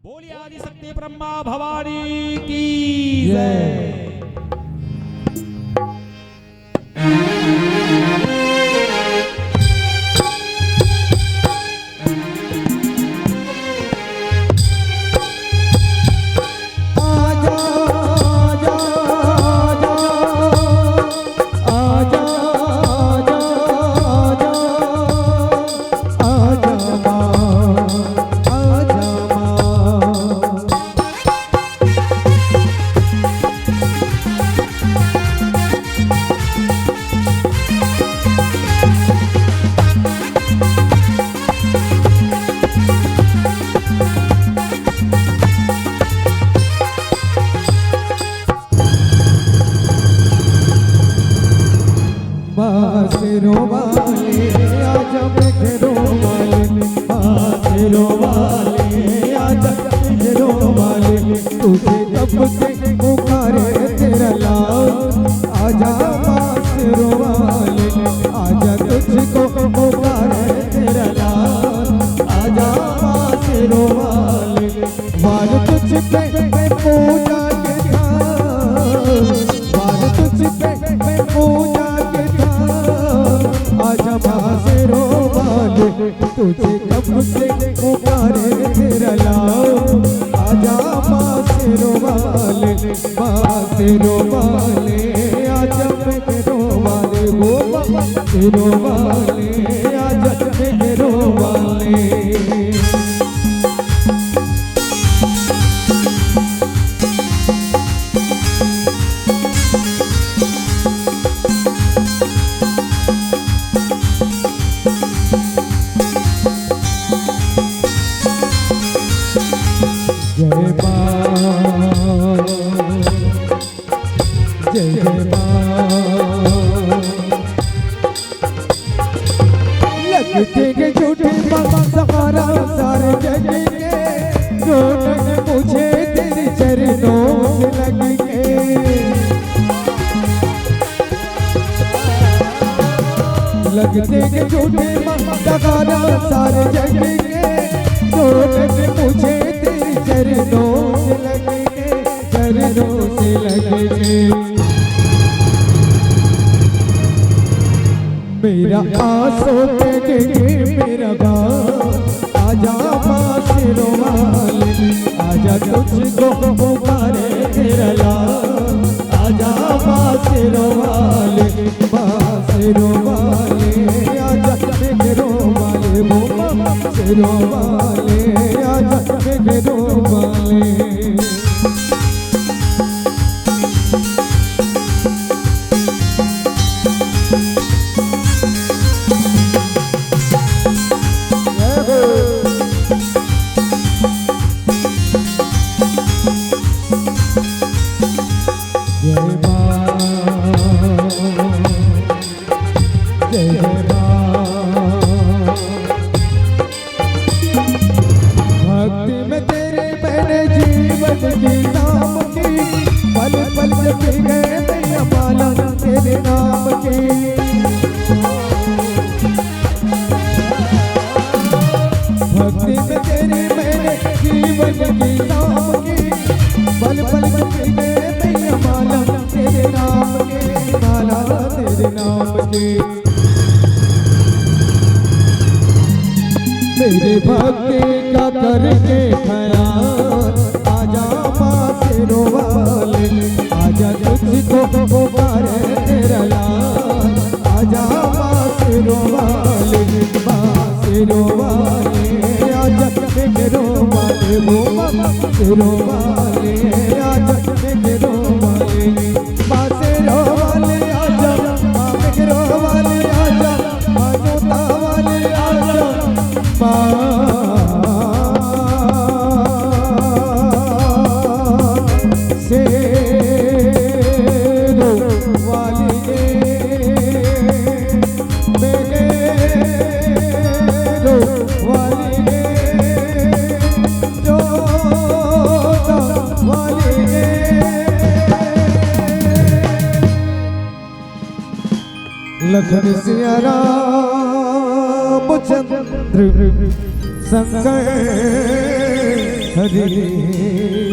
बोलिए आदि शक्ति ब्रह्मा भवानी की जय। बासेरो वाले आजा मेघरो वाले, बासेरो वाले आजा मेघरो वाले, तुझे कब से पुकारे तेरा लाल, आजा बासेरो वाले, आजा तुझको पुकारे तेरा लाल, आजा बासेरो वाले, वार तुझ पे मैं पूजा के थाल, वार तुझ पे मैं पूजा आजा बासेरो वाले, तुझे कब से पुकारे तेरा लाल, आजा बासेरो वाले, बासेरो वाले आजा मेघरो वाले, वो बासेरो वाले आजा मेघरो वाले। जय मां, जय जय मां, लगते के झूठे मामा सहारा सारे जग के, रोने मुझे तेरे चरणों से लगेंगे, लगते के झूठे मामा सहारा सारे जग के, रोने मुझे चरणों से लगेंगे, चरणों से लगेंगे। मेरा आंसू देखेंगे मेरा बाप, आजा बासेरो वाले, आजा तुझको पुकारे तेरा लाल, आजा बासेरो वाले, बासेरो वाले आजा मेघरो वाले, वो बासेरो वाले आजा मेघरो वाले। भक्ति में तेरे मैंने जीवन की नाम की, पल पल जपी गए मैया माला तेरे नाम की, भक्ति में तेरे मैंने जीवन की नाम की, पल पल जपी गए मैया माला तेरे नाम की, माला तेरे नाम की। मेरे भक्ति का करके खयाल, आजा बासेरो वाले, आजा तुझको पुकारे तेरा लाल, आजा बासेरो वाले, बासेरो वाले आजा मेघरो वाले, वो बासेरो वाले आजा मेघरो वाले, बासेरो वाले आजा मेघरो वाले आजा, बाजोता वाले आजा सेरो वाली मेघरो वाली जोता वाली। लखन सिया राम चंद्र संग हरे